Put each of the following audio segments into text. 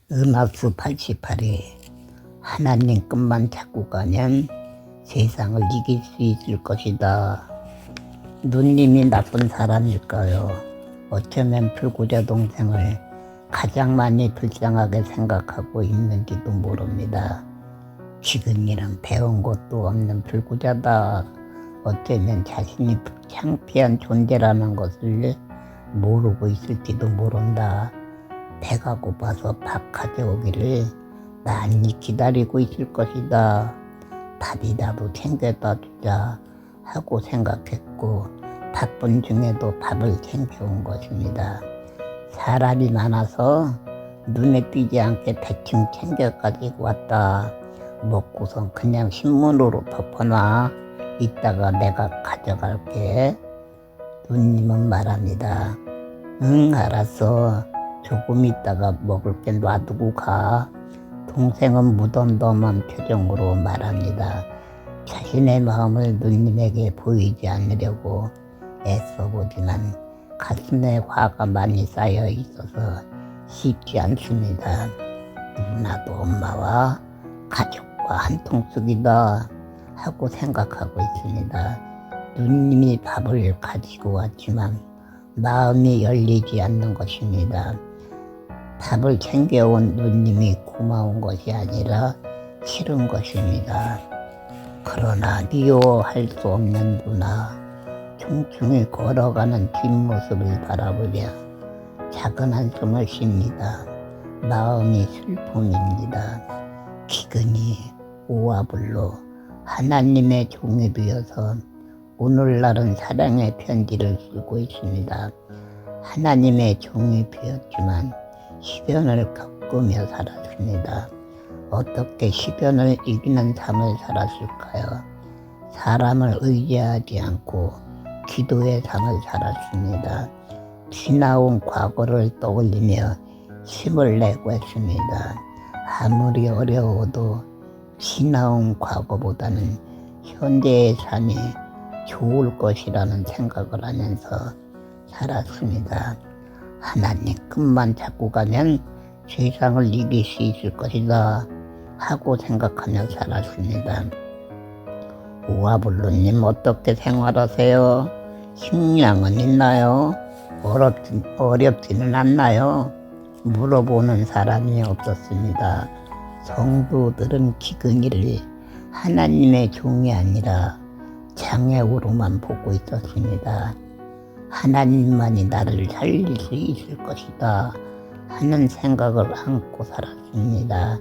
은하수 88에 하나님 끝만 찾고 가면 세상을 이길 수 있을 것이다. 누님이 나쁜 사람일까요? 어쩌면 불구자 동생을 가장 많이 불쌍하게 생각하고 있는지도 모릅니다. 지금이란 배운 것도 없는 불구자다. 어쩌면 자신이 창피한 존재라는 것을 모르고 있을지도 모른다. 배가 고파서 밥 가져오기를 많이 기다리고 있을 것이다. 밥이라도 챙겨다 주자 하고 생각했고 바쁜 중에도 밥을 챙겨온 것입니다. 사람이 많아서 눈에 띄지 않게 대충 챙겨 가지고 왔다. 먹고선 그냥 신문으로 덮어놔. 이따가 내가 가져갈게. 누님은 말합니다. 응, 알았어. 조금 있다가 먹을 게 놔두고 가. 동생은 무덤덤한 표정으로 말합니다. 자신의 마음을 누님에게 보이지 않으려고 애써보지만 가슴에 화가 많이 쌓여 있어서 쉽지 않습니다. 누나도 엄마와 가족과 한통속이다 하고 생각하고 있습니다. 누님이 밥을 가지고 왔지만 마음이 열리지 않는 것입니다. 밥을 챙겨온 누님이 고마운 것이 아니라 싫은 것입니다. 그러나 미워할 수 없는 누나, 충충히 걸어가는 뒷모습을 바라보며 작은 한숨을 쉽니다. 마음이 슬픔입니다. 기근이 오화불로 하나님의 종이 되어서 오늘날은 사랑의 편지를 쓰고 있습니다. 하나님의 종이 되었지만 시련을 겪으며 살았습니다. 어떻게 시련을 이기는 삶을 살았을까요? 사람을 의지하지 않고 기도의 삶을 살았습니다. 지나온 과거를 떠올리며 힘을 내고 했습니다. 아무리 어려워도 지나온 과거보다는 현재의 삶이 좋을 것이라는 생각을 하면서 살았습니다. 하나님 끝만 찾고 가면 세상을 이길 수 있을 것이다 하고 생각하며 살았습니다. 우아불루님 어떻게 생활하세요? 식량은 있나요? 어렵지는 않나요? 물어보는 사람이 없었습니다. 성도들은 기근이를 하나님의 종이 아니라 장애우로만 보고 있었습니다. 하나님만이 나를 살릴 수 있을 것이다 하는 생각을 안고 살았습니다.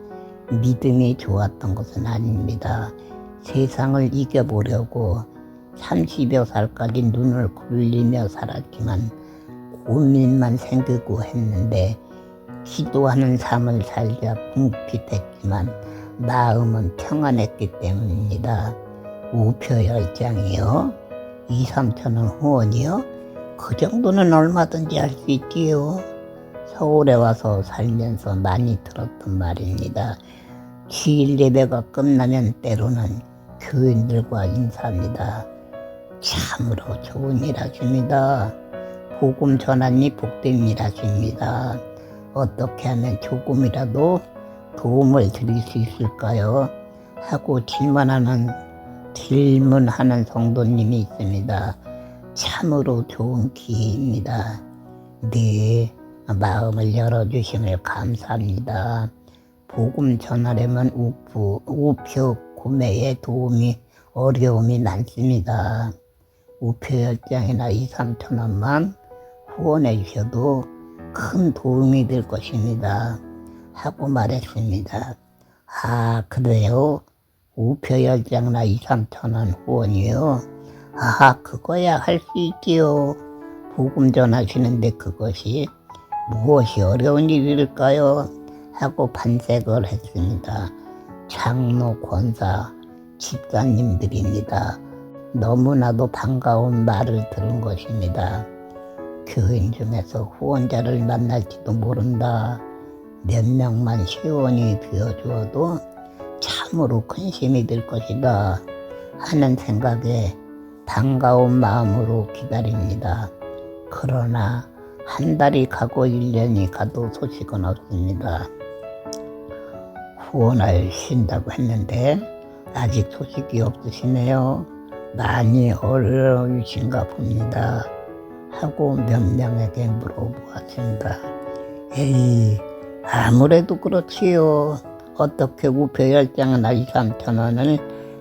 믿음이 좋았던 것은 아닙니다. 세상을 이겨보려고 30여 살까지 눈을 굴리며 살았지만 고민만 생기고 했는데 기도하는 삶을 살자 궁핍했지만 마음은 평안했기 때문입니다. 우표 10장이요? 2, 3천원 후원이요? 그 정도는 얼마든지 할 수 있지요. 서울에 와서 살면서 많이 들었던 말입니다. 주일 예배가 끝나면 때로는 교인들과 인사합니다. 참으로 좋은 일 하십니다. 복음 전하니 복된 일 하십니다. 어떻게 하면 조금이라도 도움을 드릴 수 있을까요? 하고 질문하는 성도님이 있습니다. 참으로 좋은 기회입니다. 네, 마음을 열어주심을 감사합니다. 복음 전하려면 우표 구매에 어려움이 많습니다. 우표 10장이나 2, 3천원만 후원해 주셔도 큰 도움이 될 것입니다. 하고 말했습니다. 아, 그래요? 우표 10장이나 2, 3천원 후원이요? 아, 그거야 할 수 있지요. 복음 전하시는데 그것이 무엇이 어려운 일일까요? 하고 반색을 했습니다. 장로, 권사, 집사님들입니다. 너무나도 반가운 말을 들은 것입니다. 교인 중에서 후원자를 만날지도 모른다. 몇 명만 시원히 비워주어도 참으로 큰 힘이 될 것이다 하는 생각에 반가운 마음으로 기다립니다. 그러나 한 달이 가고 1년이 가도 소식은 없습니다. 후원을 신다고 했는데 아직 소식이 없으시네요. 많이 어려우신가 봅니다. 하고 몇 명에게 물어보았습니다. 에이, 아무래도 그렇지요. 어떻게 우표 10장이나 2, 3천 원을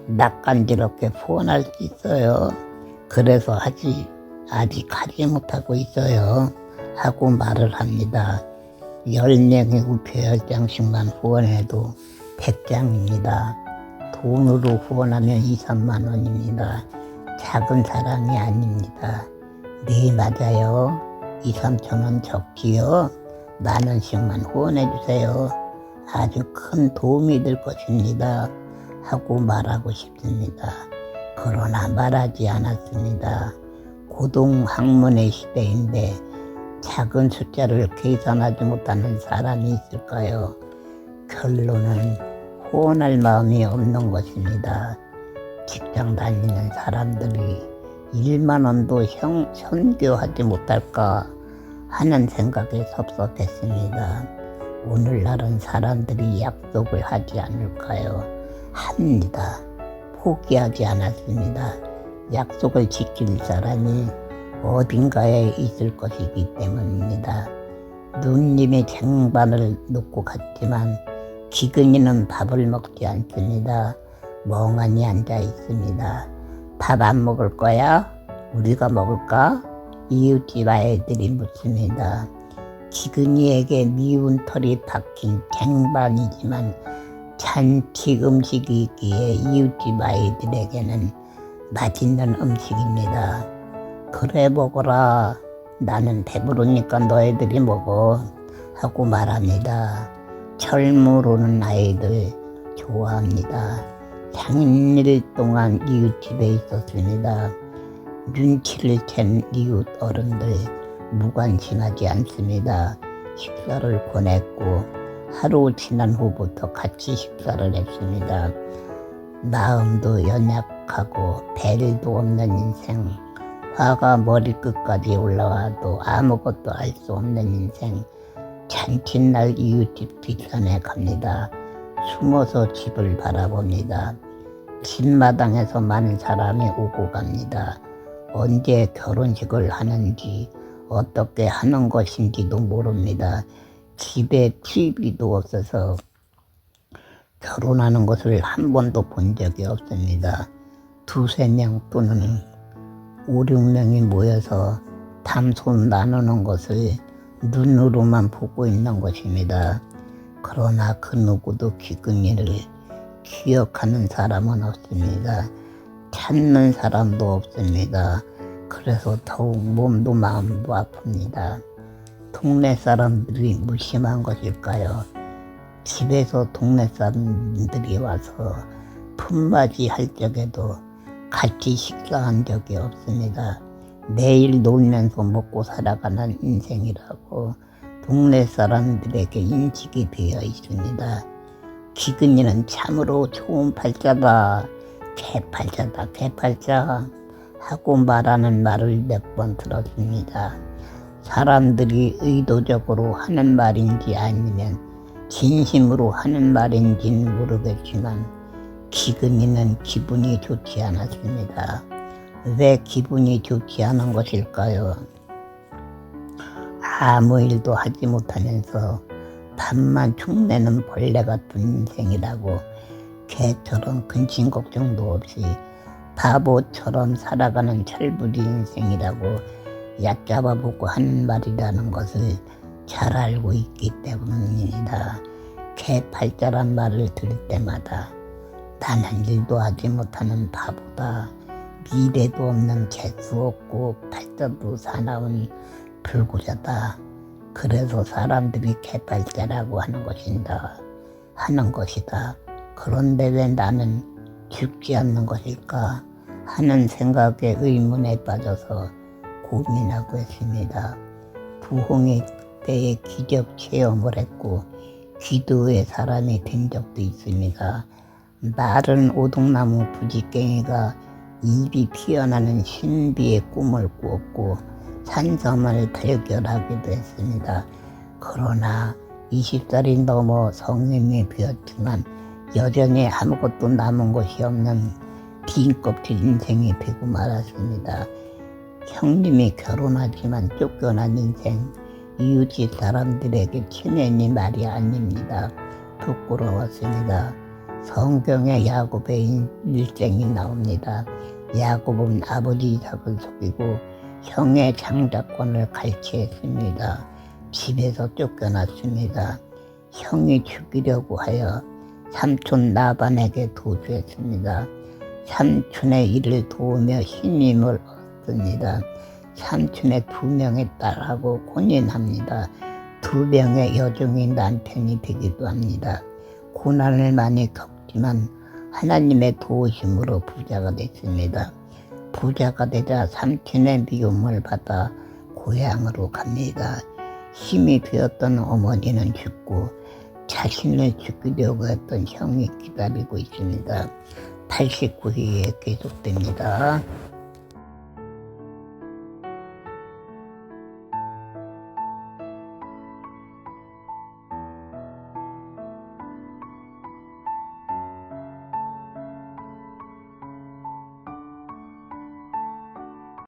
낯간지럽게 후원할 수 있어요. 그래서 아직 하지 못하고 있어요. 하고 말을 합니다. 10명의 우표 10장씩만 후원해도 100장입니다. 돈으로 후원하면 2, 3만 원입니다. 작은 사랑이 아닙니다. 네, 맞아요. 2, 3천 원 적지요. 10,000원씩만 후원해주세요. 아주 큰 도움이 될 것입니다. 하고 말하고 싶습니다. 그러나 말하지 않았습니다. 고동학문의 시대인데 작은 숫자를 계산하지 못하는 사람이 있을까요? 결론은 후원할 마음이 없는 것입니다. 직장 다니는 사람들이 1만 원도 선교하지 못할까 하는 생각에 섭섭했습니다. 오늘날은 사람들이 약속을 하지 않을까요? 합니다. 포기하지 않았습니다. 약속을 지킬 사람이 어딘가에 있을 것이기 때문입니다. 누님이 쟁반을 놓고 갔지만 기근이는 밥을 먹지 않습니다. 멍하니 앉아 있습니다. 밥 안 먹을 거야? 우리가 먹을까? 이웃집 아이들이 묻습니다. 기근이에게 미운 털이 박힌 쟁반이지만 잔치 음식이 있기에 이웃집 아이들에게는 맛있는 음식입니다. 그래 먹어라. 나는 배부르니까 너희들이 먹어. 하고 말합니다. 철모르는 아이들 좋아합니다. 3일 동안 이웃집에 있었습니다. 눈치를 챈 이웃 어른들 무관심하지 않습니다. 식사를 권했고 하루 지난 후부터 같이 식사를 했습니다. 마음도 연약하고 벨도 없는 인생, 화가 머리끝까지 올라와도 아무것도 알 수 없는 인생. 잔칫날 이웃집 뒷산에 갑니다. 숨어서 집을 바라봅니다. 집마당에서 많은 사람이 오고 갑니다. 언제 결혼식을 하는지 어떻게 하는 것인지도 모릅니다. 집에 TV도 없어서 결혼하는 것을 한 번도 본 적이 없습니다. 2, 3명 또는 5, 6명이 모여서 담소 나누는 것을 눈으로만 보고 있는 것입니다. 그러나 그 누구도 기근이를 기억하는 사람은 없습니다. 찾는 사람도 없습니다. 그래서 더욱 몸도 마음도 아픕니다. 동네 사람들이 무심한 것일까요? 집에서 동네 사람들이 와서 품맞이 할 적에도 같이 식사한 적이 없습니다. 매일 놀면서 먹고 살아가는 인생이라고 동네 사람들에게 인식이 되어 있습니다. 기근이는 참으로 좋은 팔자다. 개팔자다, 개팔자. 하고 말하는 말을 몇 번 들었습니다. 사람들이 의도적으로 하는 말인지 아니면 진심으로 하는 말인지는 모르겠지만 기근이는 기분이 좋지 않았습니다. 왜 기분이 좋지 않은 것일까요? 아무 일도 하지 못하면서 밥만 축내는 벌레 같은 인생이라고 개처럼 근심 걱정도 없이 바보처럼 살아가는 철부지 인생이라고 얕잡아보고 하는 말이라는 것을 잘 알고 있기 때문입니다. 개팔자란 말을 들을 때마다 나는 일도 하지 못하는 바보다. 미래도 없는 재수 없고 팔자도 사나운 불구자다. 그래서 사람들이 개팔자라고 하는 것이다. 그런데 왜 나는 죽지 않는 것일까 하는 생각에 의문에 빠져서 고민하고 있습니다. 부흥의 때에 기적 체험을 했고 기도의 사람이 된 적도 있습니다. 마른 오동나무 부지깽이가 입이 피어나는 신비의 꿈을 꾸었고 산섬을 발견하기도 했습니다. 그러나 20살이 넘어 성님이 되었지만 여전히 아무것도 남은 것이 없는 빈 껍질 인생이 되고 말았습니다. 형님이 결혼하지만 쫓겨난 인생, 이웃집 사람들에게 친애니 말이 아닙니다. 부끄러웠습니다. 성경에 야곱의 일생이 나옵니다. 야곱은 아버지 이삭을 속이고 형의 장자권을 갈취했습니다. 집에서 쫓겨났습니다. 형이 죽이려고 하여 삼촌 라반에게 도주했습니다. 삼촌의 일을 도우며 신임을 얻습니다. 삼촌의 2명의 딸하고 혼인합니다. 2명의 여종이 남편이 되기도 합니다. 고난을 많이 겪지만 하나님의 도우심으로 부자가 됐습니다. 부자가 되자 삼촌의 미움을 받아 고향으로 갑니다. 힘이 되었던 어머니는 죽고 자신을 죽이려고 했던 형이 기다리고 있습니다. 89회에 계속됩니다.